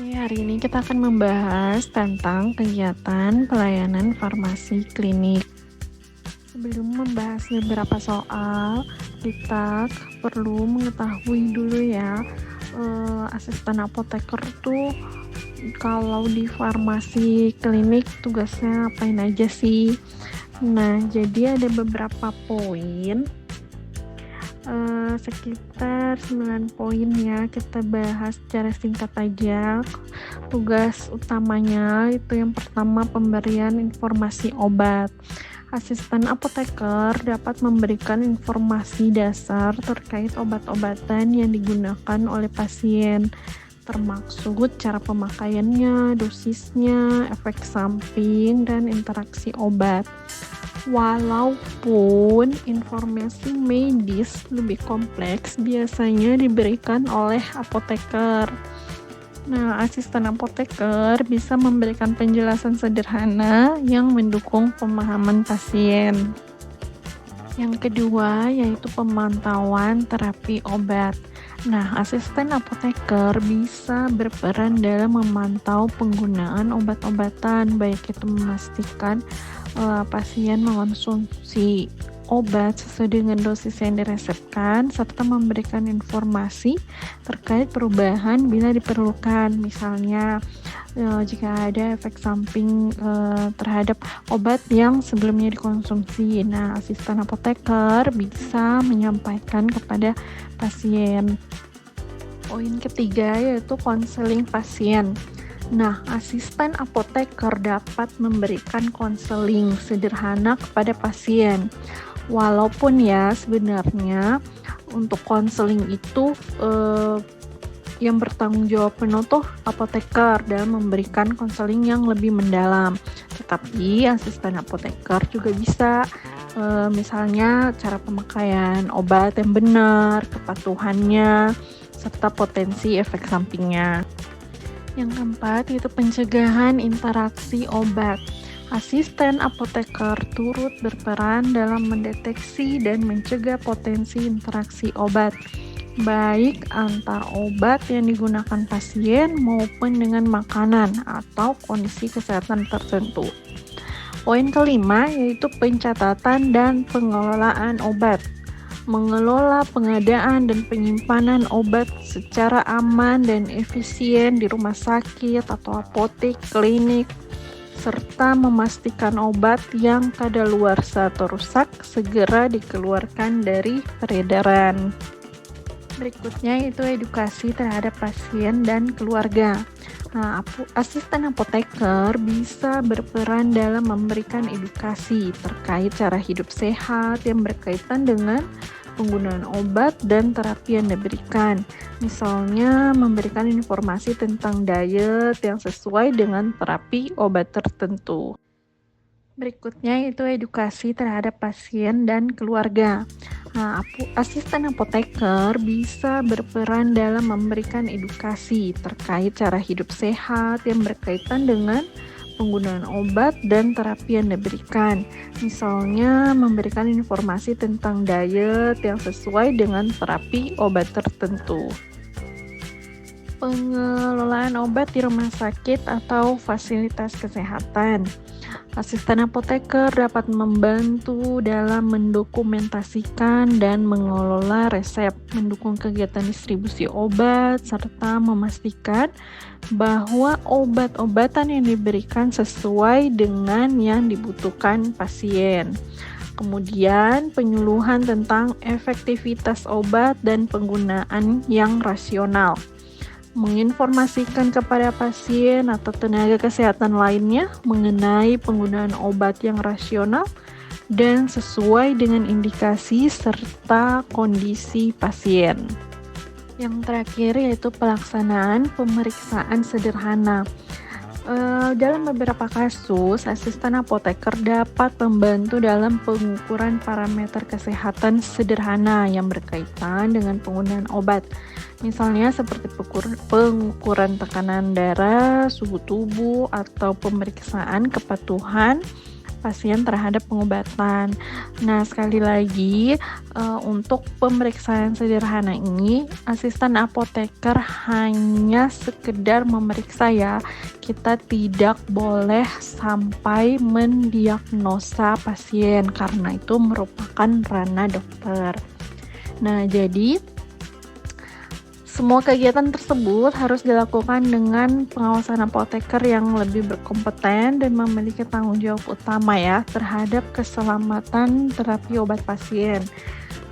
Oke, hari ini kita akan membahas tentang kegiatan pelayanan farmasi klinik. Sebelum membahas beberapa soal, kita perlu mengetahui dulu ya, asisten apoteker tuh kalau di farmasi klinik tugasnya apain aja sih? Nah, jadi ada beberapa poin, sekitar 9 poin ya, kita bahas secara singkat aja. Tugas utamanya itu yang pertama, pemberian informasi obat. Asisten apoteker dapat memberikan informasi dasar terkait obat-obatan yang digunakan oleh pasien, termaksud cara pemakaiannya, dosisnya, efek samping, dan interaksi obat. Walaupun informasi medis lebih kompleks biasanya diberikan oleh apoteker. Nah, asisten apoteker bisa memberikan penjelasan sederhana yang mendukung pemahaman pasien. Yang kedua yaitu pemantauan terapi obat. Nah, asisten apoteker bisa berperan dalam memantau penggunaan obat-obatan, baik itu memastikan pasien mengonsumsi obat sesuai dengan dosis yang diresepkan, serta memberikan informasi terkait perubahan bila diperlukan. Misalnya, jika ada efek samping terhadap obat yang sebelumnya dikonsumsi. Nah, asisten apoteker bisa menyampaikan kepada pasien. Poin ketiga yaitu konseling pasien. Nah, asisten apoteker dapat memberikan konseling sederhana kepada pasien. Walaupun ya sebenarnya untuk konseling itu yang bertanggung jawab penuh tuh apoteker dalam memberikan konseling yang lebih mendalam. Tetapi asisten apoteker juga bisa misalnya cara pemakaian obat yang benar, kepatuhannya, serta potensi efek sampingnya. Yang keempat yaitu pencegahan interaksi obat. Asisten apoteker turut berperan dalam mendeteksi dan mencegah potensi interaksi obat, baik antar obat yang digunakan pasien maupun dengan makanan atau kondisi kesehatan tertentu. Poin kelima yaitu pencatatan dan pengelolaan obat. Mengelola pengadaan dan penyimpanan obat secara aman dan efisien di rumah sakit atau apotek, klinik, serta memastikan obat yang kadaluarsa atau rusak segera dikeluarkan dari peredaran. Berikutnya yaitu edukasi terhadap pasien dan keluarga. Nah, asisten apoteker bisa berperan dalam memberikan edukasi terkait cara hidup sehat yang berkaitan dengan penggunaan obat dan terapi yang diberikan. Misalnya, memberikan informasi tentang diet yang sesuai dengan terapi obat tertentu. Berikutnya yaitu edukasi terhadap pasien dan keluarga. Nah, asisten apoteker bisa berperan dalam memberikan edukasi terkait cara hidup sehat yang berkaitan dengan penggunaan obat dan terapi yang diberikan. Misalnya, memberikan informasi tentang diet yang sesuai dengan terapi obat tertentu. Pengelolaan obat di rumah sakit atau fasilitas kesehatan. Asisten apoteker dapat membantu dalam mendokumentasikan dan mengelola resep, mendukung kegiatan distribusi obat, serta memastikan bahwa obat-obatan yang diberikan sesuai dengan yang dibutuhkan pasien. Kemudian, penyuluhan tentang efektivitas obat dan penggunaan yang rasional. Menginformasikan kepada pasien atau tenaga kesehatan lainnya mengenai penggunaan obat yang rasional dan sesuai dengan indikasi serta kondisi pasien. Yang terakhir yaitu pelaksanaan pemeriksaan sederhana. Dalam beberapa kasus, asisten apoteker dapat membantu dalam pengukuran parameter kesehatan sederhana yang berkaitan dengan penggunaan obat. Misalnya seperti pengukuran tekanan darah, suhu tubuh, atau pemeriksaan kepatuhan pasien terhadap pengobatan. Nah, sekali lagi, untuk pemeriksaan sederhana ini, asisten apoteker hanya sekedar memeriksa ya. Kita tidak boleh sampai mendiagnosa pasien karena itu merupakan ranah dokter. Nah, jadi semua kegiatan tersebut harus dilakukan dengan pengawasan apoteker yang lebih berkompeten dan memiliki tanggung jawab utama ya terhadap keselamatan terapi obat pasien.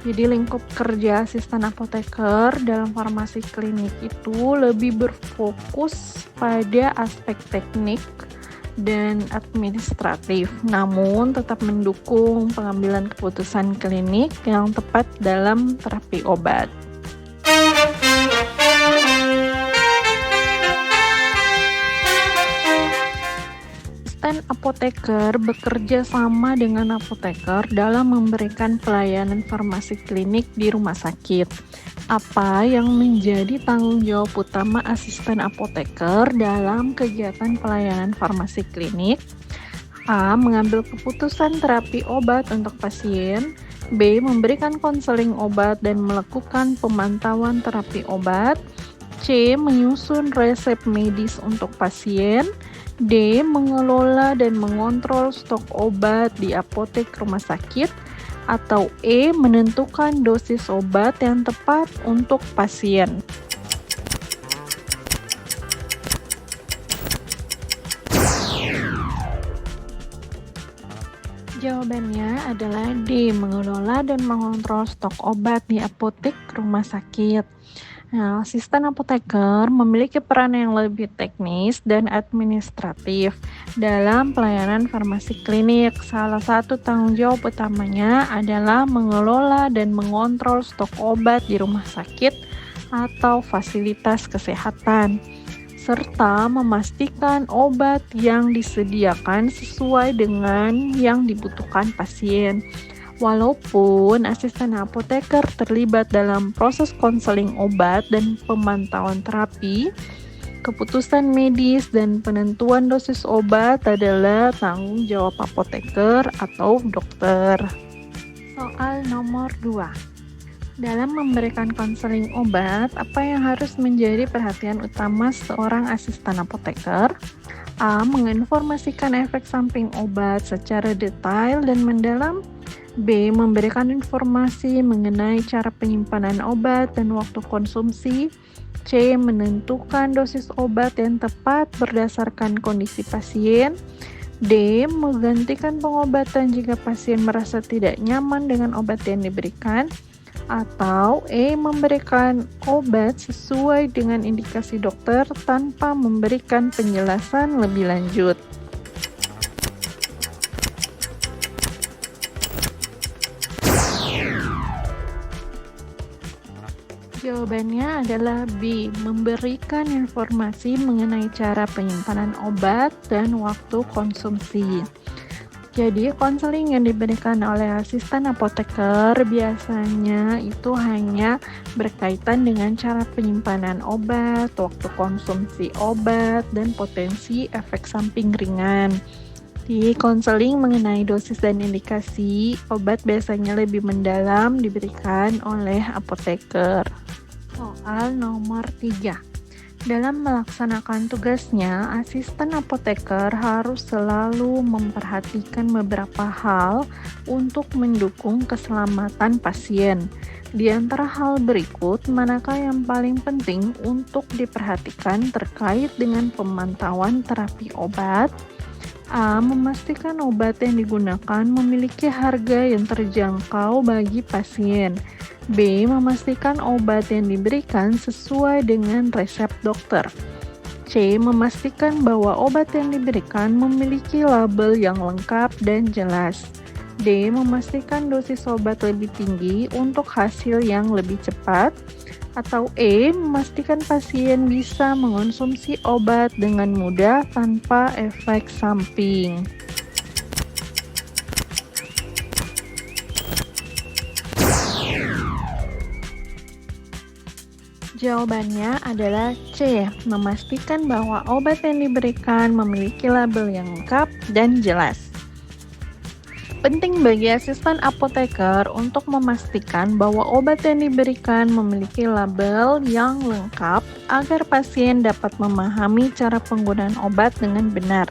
Jadi lingkup kerja asisten apoteker dalam farmasi klinik itu lebih berfokus pada aspek teknik dan administratif, namun tetap mendukung pengambilan keputusan klinik yang tepat dalam terapi obat. Asisten apoteker bekerja sama dengan apoteker dalam memberikan pelayanan farmasi klinik di rumah sakit. Apa yang menjadi tanggung jawab utama asisten apoteker dalam kegiatan pelayanan farmasi klinik? A. Mengambil keputusan terapi obat untuk pasien. B. Memberikan konseling obat dan melakukan pemantauan terapi obat. C. Menyusun resep medis untuk pasien. D. Mengelola dan mengontrol stok obat di apotek rumah sakit. Atau E. Menentukan dosis obat yang tepat untuk pasien. Jawabannya adalah D. Mengelola dan mengontrol stok obat di apotek rumah sakit. Nah, asisten apoteker memiliki peran yang lebih teknis dan administratif dalam pelayanan farmasi klinik. Salah satu tanggung jawab utamanya adalah mengelola dan mengontrol stok obat di rumah sakit atau fasilitas kesehatan, serta memastikan obat yang disediakan sesuai dengan yang dibutuhkan pasien. Walaupun asisten apoteker terlibat dalam proses konseling obat dan pemantauan terapi, keputusan medis dan penentuan dosis obat adalah tanggung jawab apoteker atau dokter. Soal nomor 2. Dalam memberikan konseling obat, apa yang harus menjadi perhatian utama seorang asisten apoteker? A. Menginformasikan efek samping obat secara detail dan mendalam. B. Memberikan informasi mengenai cara penyimpanan obat dan waktu konsumsi. C. Menentukan dosis obat yang tepat berdasarkan kondisi pasien. D. Menggantikan pengobatan jika pasien merasa tidak nyaman dengan obat yang diberikan. Atau E. Memberikan obat sesuai dengan indikasi dokter tanpa memberikan penjelasan lebih lanjut. Jawabannya adalah B. Memberikan informasi mengenai cara penyimpanan obat dan waktu konsumsi. Jadi, konseling yang diberikan oleh asisten apoteker biasanya itu hanya berkaitan dengan cara penyimpanan obat, waktu konsumsi obat, dan potensi efek samping ringan. Di konseling mengenai dosis dan indikasi, obat biasanya lebih mendalam diberikan oleh apoteker. Soal nomor 3. Dalam melaksanakan tugasnya, asisten apoteker harus selalu memperhatikan beberapa hal untuk mendukung keselamatan pasien. Di antara hal berikut, manakah yang paling penting untuk diperhatikan terkait dengan pemantauan terapi obat? A. Memastikan obat yang digunakan memiliki harga yang terjangkau bagi pasien. B. Memastikan obat yang diberikan sesuai dengan resep dokter. C. Memastikan bahwa obat yang diberikan memiliki label yang lengkap dan jelas. D. Memastikan dosis obat lebih tinggi untuk hasil yang lebih cepat. Atau E. Memastikan pasien bisa mengonsumsi obat dengan mudah tanpa efek samping. Jawabannya adalah C. Memastikan bahwa obat yang diberikan memiliki label yang lengkap dan jelas. Penting bagi asisten apoteker untuk memastikan bahwa obat yang diberikan memiliki label yang lengkap agar pasien dapat memahami cara penggunaan obat dengan benar.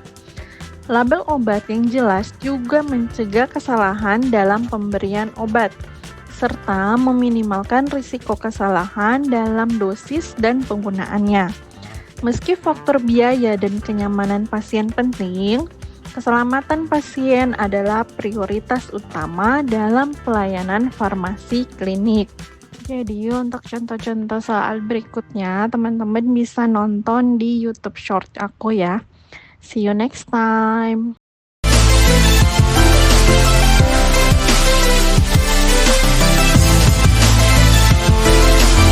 Label obat yang jelas juga mencegah kesalahan dalam pemberian obat, serta meminimalkan risiko kesalahan dalam dosis dan penggunaannya. Meski faktor biaya dan kenyamanan pasien penting, keselamatan pasien adalah prioritas utama dalam pelayanan farmasi klinik. Jadi untuk contoh-contoh soal berikutnya, teman-teman bisa nonton di YouTube Short aku ya. See you next time.